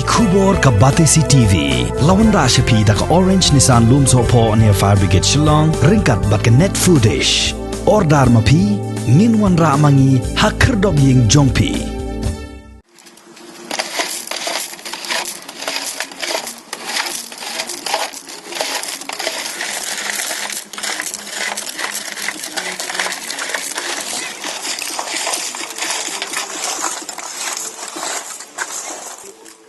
Kubor ka Batesi TV. Lawan Rashapi da ka Orange Nissan Looms Hopo near Fire Brigade Shillong. Ringkat bat ka net footage. Ordar mapi. Nginwan ra mangi hakerdog ying jongpi.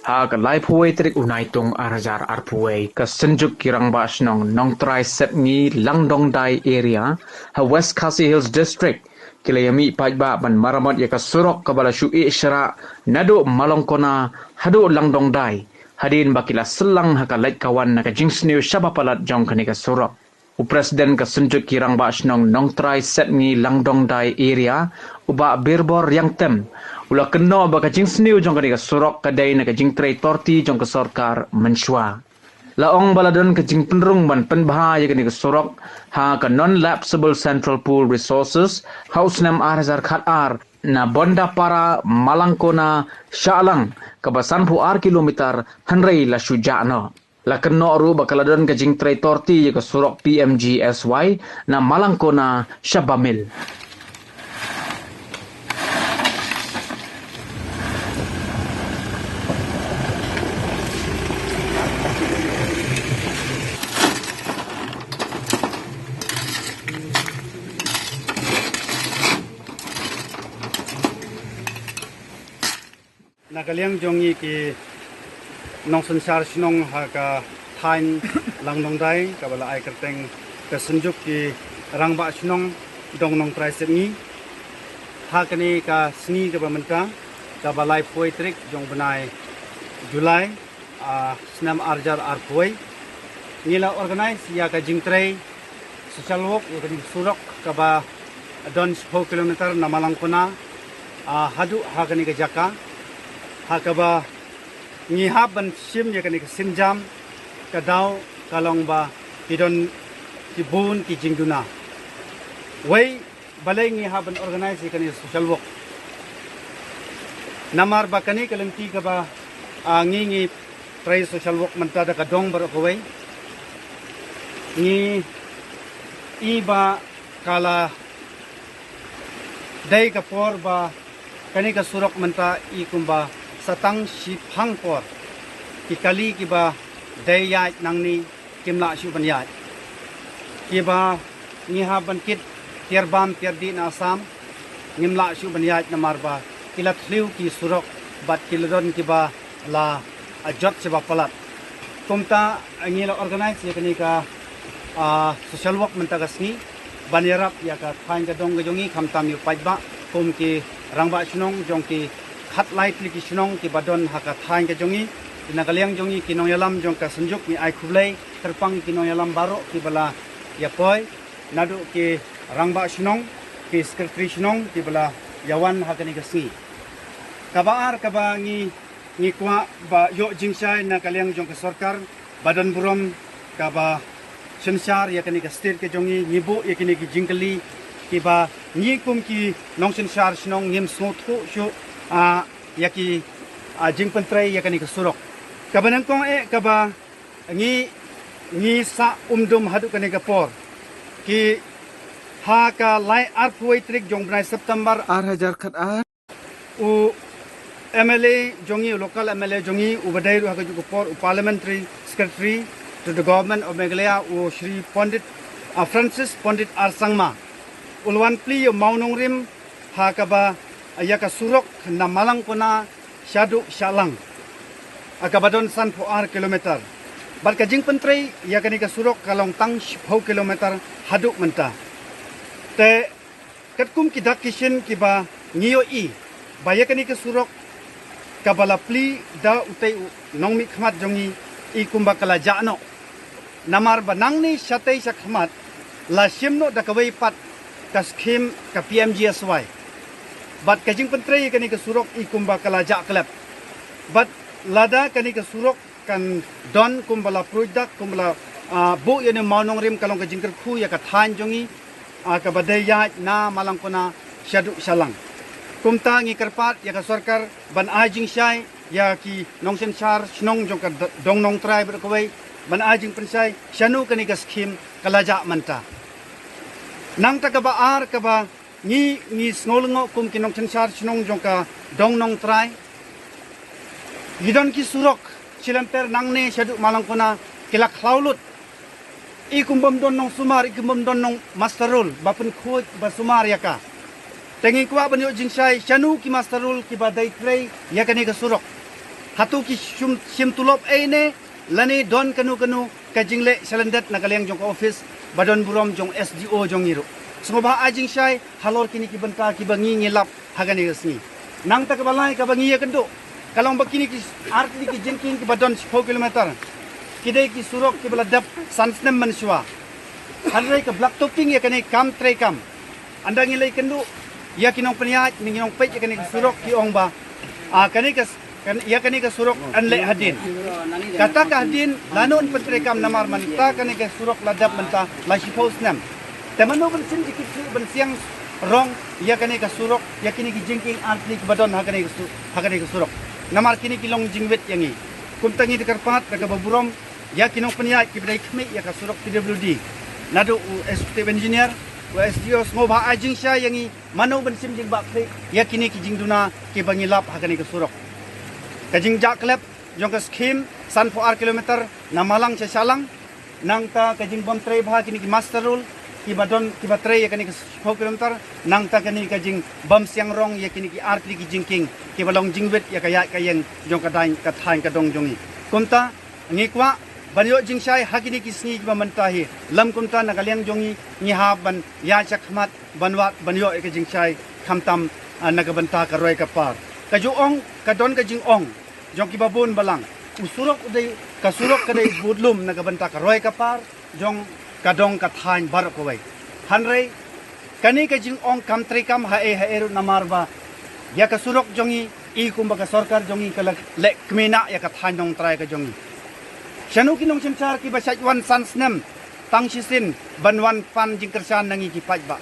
Ha ka lai phuai trik unai tung arajar arpuai ka senjuk kirang bas nong trai set ngi langdong dai area ha West Khasi Hills district kilayami pajba ban maramat ya ka surok ka bala shu ishra nado malongkona hado langdong dai hadin bakila selang ha ka lait kawan na ka jingsniu shabapalat jong kani ka surok Presiden ka senjuk kirang bas nong trai set ngi langdong dai area uba birbor yang tem ula kena baka jing sniu jong ka surok kadai na ka jing trai torti jong ka sarkar menshwa laong baladon ka jing penrung ban penbha ya ka surok ha ka non lapsable central pool resources house nam arzar khat ar na bonda para malangkona shalang ka basan pu ar kilometer hanrei la shujano la kena ru bakaladon ka jing trai torti ya ka surok PMGSY na malangkona shabamil Nakaliang jongi ki nong sensar sinong ha ka thain langdong dai ka bala ai kerteng ka senjuk ki rangba sinong dong nong trai sengi ha kani ka sni ka bamenta ka balai poetrik jong benai Julai snam arjar arpoi ngila organize ya ka jingtrai social work ya ka surok ka ba don 10 kilometer na malangkona hadu ha kani ka jaka hakaba ngihap ban sim ya kani sinjam kadau kalong ba kidon kibun ki jingduna wai balai ngihap ban organize kani social work namar ba kani kalenti ka ba ngi try social work mantada ka dong bar ko wai ni iba kala dai ka por ba kani ka surok manta ikumba satang si phangpor kikali kiba dayat nangni kimla shu banyat kiba niha bankit tierbam tierdi na asam nimla shu banyat na marba kilat hliu ki surok bat kiladon kiba la ajot seba palat kumta ngila organize yakani ka social work mentagasni banyarap ya ka thain ka dong jongi khamtam yu pajba kum ki rangba sunong jong ki khat light li ki sunong ki badon haka thain ka jongi nakaliang jongi ki nong yalam jong ka senjuk ni ai khublai terpang ki nong yalam baro ki bala ya poi nadu ki rangba sunong ki secretary sunong ki bala yawan haka ni kasni kabaar kabangi ni kwa ba yo jingsai nakaliang jong ka sarkar badan burom ka ba sensar ya kani ka state ke jongi nibu ya kini ki jingkali ki ba ni kum ki nong sensar snong ngim smooth ko shu yaki jingpentrai ya kani ka surok kabanang kong kaba ngi sa umdum hadu kani ka por ki ha ka lai arpuai trik jong bnai September 8,000 khat ar u MLA jongi local MLA jongi u badai ru ha ka ju por parliamentary secretary to the government of Meghalaya u Shri Pandit Francis Pandit Arsangma ulwan pli maunong rim ha ka ba ayaka surok na malangkona syadu syalang akabadon san po ar kilometer bar ka jingpentrai yakani ka surok kalong tang 10 kilometer haduk menta te katkum ki dak kishin ki ba ngiyo i bayakani ka surok kabala pli da utai nongmi khmat jongi i kumba kala jano namar banang ni satai sa khmat la simno da kawai pat ka skim ka PMGSY bat kajing pentrai kani ka surok ikumba kala ja klep bat lada kani ka surok kan don kumbala product kumbala bu yene maunong rim kalong kajing kerku ya ka than jongi ka badaya na malangkona syadu salang kumta ngi kerpat ya ka sarkar ban ajing syai ya ki nong sen char snong jong ka dong nong trai ber kawai ban ajing pensai shanu kani ka skim kalaja manta nang ta ka ba ar ka ba ni snolngo kum ki nong sen char snong jong ka dong nong trai gidon ki surok chilamper nang ne shadu malangkona kila klaulut ikum bom don nong sumar ikum bom don nong masterul bapun khoj ba sumar yaka tengi kwa banyo jingsai shanu ki masterul ki badai trei yakani ka surok hatu ki sim tulop ne lani don kanu ka jingle salandat nagaleng jong office badon burom jong SDO jong iru smoba ajing sai halor kini ki banta ki bangi ngilap hagani gasni nang tak balai ka bangi ya kendo kalong bakini ki arti ki jingking ki badon 10 kilometer kidai ki surok ki baladap sansnem mansua hanrai ka black topping ya kani kam trei kam andang ilai kendo ya kinong peniat ninginong pej ya kani surok ki ongba kani ka ya kani ka surok anle hadin kata ka hadin lanon petrekam namar manta kani ka surok ladap manta la shipos nam tamano ban sin dikit ban siang rong ya kani ka surok ya kini ki jingking arti ki badon hakani ka surok namar kini ki long jingwet yangi kumtangi dekarpat daga baburom ya kinong peniat ki bidai kemi ya ka surok PWD nado executive engineer SDO ngoba ajing sya yangi mano ban sim jing bakri ya kini ki jingduna ki bangilap hakani ka surok kajing jak klep jong ka skim san 4 kilometer namalang sa salang nang ta kajing bom tray bha kini ki masterul ki badon ki batre ya kani ka 10 kilometer nang ta kani kajing bom siang rong ya kini ki arti ki jingking ki balong jingwet ya kaya kayeng jong ka dain ka thain ka dong jongi kumta ngikwa banyo jingsai hakini ki sngi ki bamantahi lam kumta nagaliang jongi ni ban ya chakmat banwat banyo ka jingsai khamtam nagabanta ka roi ka par kajuong kadon kajing ong jong ki babun balang usurok udai kasurok kadai budlum nagabanta ka roi ka par jong kadong ka thain bar ko wai hanrei kani kajing ong kam trikam hae ru namarba ya kasurok jongi i kumba ka sarkar jongi kala le kmena ya ka thain dong trai ka jongi shanu kinong simchar ki basaj wan sansnem tang sisin banwan pan jingkersan nangi ki pajba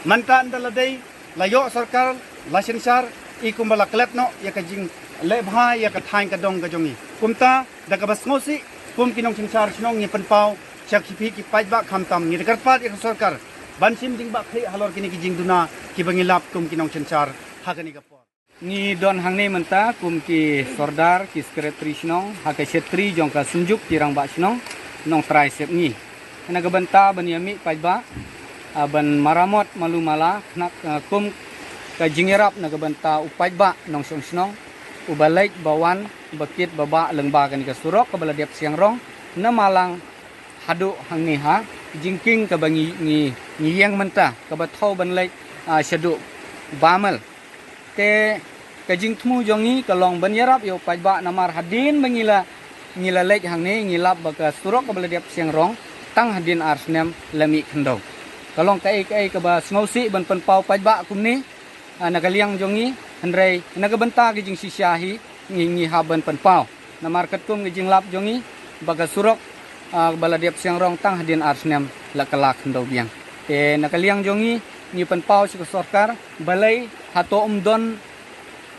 manta andaladai layo sarkar lasensar i kumbala klepno ya ka jing lebha ya ka thain ka dong ka jongi kumta daga basngosi kum kinong simchar snong ni penpau chakhipi ki pajba khamtam ni dekarpat ya sarkar bansim jing ba khai halor kini ki jing duna ki bangilap kum kinong simchar hakani ka por ni don hangne menta kum ki sordar ki secretary snong haka setri jong ka sunjuk tirang ba snong nong tricep ni na gabanta baniami pajba ban maramot malumala nak kum ka jingerap na gabanta upajba nong snong ubalek bawan bakit baba lengba kan ka surok ka baladiap siang rong na malang hadu hangne ha jingking ka bangi ni yang menta ka bathau banlek shadu bamal te kajing tmu jongi kalong banyarap yo pajba namar hadin bangila ngila lek hangne ngilap baka surok ka baladiap siang rong tang hadin arsnem lami khendong kalong kai ka ba sngosi ban penpau pajba kumni nagaliang jongi handrei nagabanta ki jing sisyahi ngi haban penpau namar katum ki jing lap jongi baka surok baladiap siang rong tang hadin arsnem lakalak khendong biang te nagaliang jongi ni penpau si sarkar balai hato umdon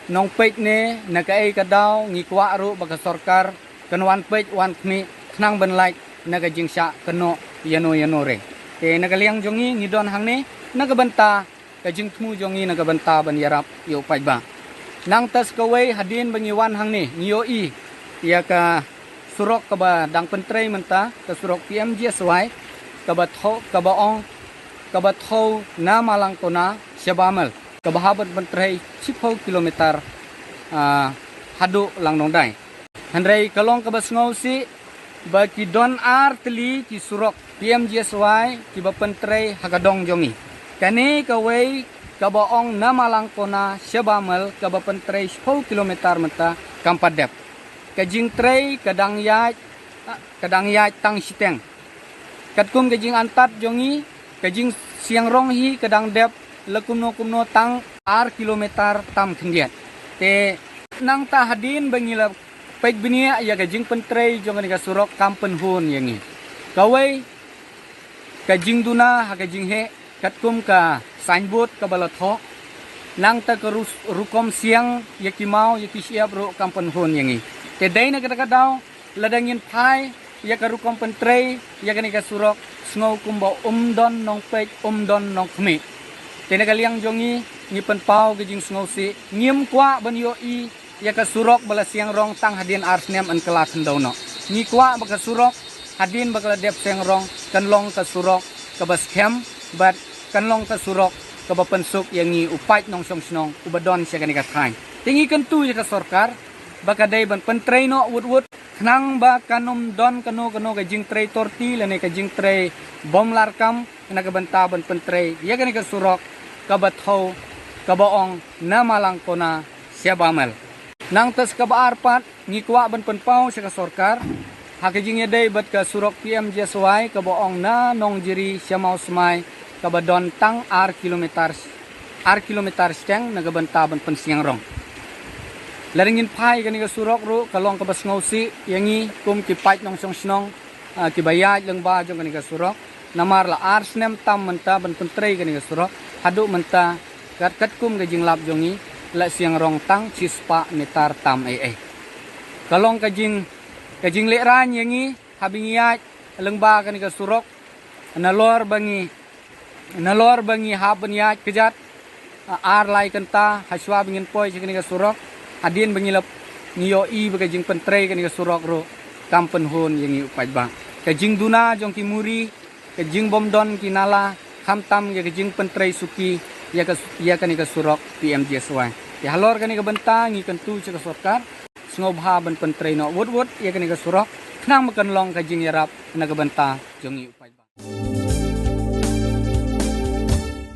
nong pej ne nakai kadau ngi kwa ru baka sarkar kanwan pej wan kmi khnang ban like naga jingsha kano yano re te nagaliang jongi ni don hangne nagabanta kajing tmu jongi nagabanta ban yarap yo pajba nang tas kawai hadin bangiwan hangne ngiyo i ya ka surok ka ba dang pentrei menta ka surok PMGSY ka ba tho ka ba ong ka ba tho na malang kona syabamal kabahabat pentrei 10 kilometer hadu lang nongdai handrei kalong ka basngausi baki don artli ki surok PMGSY ki ba pentrei hagadong jongi kani kawai kabaong na malang kona syabamal ka ba pentrei 10 kilometer menta kampadep kajing trei kadang yai tang siteng katkum kajing antat jongi kajing siang rong hi kadang dep lekumno tang ar kilometer tam kendiat te nang ta hadin bangila pej binia ya kajing pentrei jong ni surok kampen hun yangi kawai kajing duna ha kajing he katkum ka signboard ka balatho nang ta ke rukom siang yaki mau yaki siap ro kampun hun yangi te dai na kada daw ladangin pai ya ka rukom pentrei ya kani ka surok sngo kumba umdon nong pek umdon nong khmi te na kaliang jongi ni pen pau ke jing sngo si ngim kwa ban yo i ya ka surok bala siang rong tang hadin arsnem an kelas ndono ni kwa ba ka surok hadin bakal dep siang rong kan long ka surok ka bas kem bat kan long ka surok ka ba pensuk yang ni upat nong song snong ubadon sia kani ka thai tingi kan tu ya ka sarkar baka dai ban pentrei no wut nang ba kanom don kano ka jing trei torti lene ka jing trei bom larkam na ka banta ban pentrei ya kani ka surok ka bathau ka baong na malang kona sia bamel nang tas ka ba arpat ngi kwa ban penpau sia ka sarkar hakijing ya dai bat ka surok PM JSY ka baong na nong jiri sia mau smai ka ba don tang kilometer steng na ka banta ban pensiang rong laringin pai kani ka surok ru kalong ka bas ngausi yangi kum ki pait nong song snong ki bayaj leng ba jong kani ka surok namar la arsnem tam menta ban pentrei kani ka surok hadu menta kat kum ka jing lap jongi la siang rong tang cispa metar tam kalong ka jing le ran yangi habingiyaj leng ba kani ka surok nalor bangi haban yaj kejat ar lai kenta haswa bingin poi kani ka surok adin bangilap niyo i baga jing pentrei kan ka surok ro kampen hon yang i upai bang ka jing duna jong ki muri ka jing bomdon ki nala hamtam ya ka jing pentrei suki ya kan ka surok PMJSY ya halor kan ka bentang i kan tu ka sarkar snobha ban pentrei no wut ya kan ka surok nang makan long ka jing yarap na ka benta jong i upai bang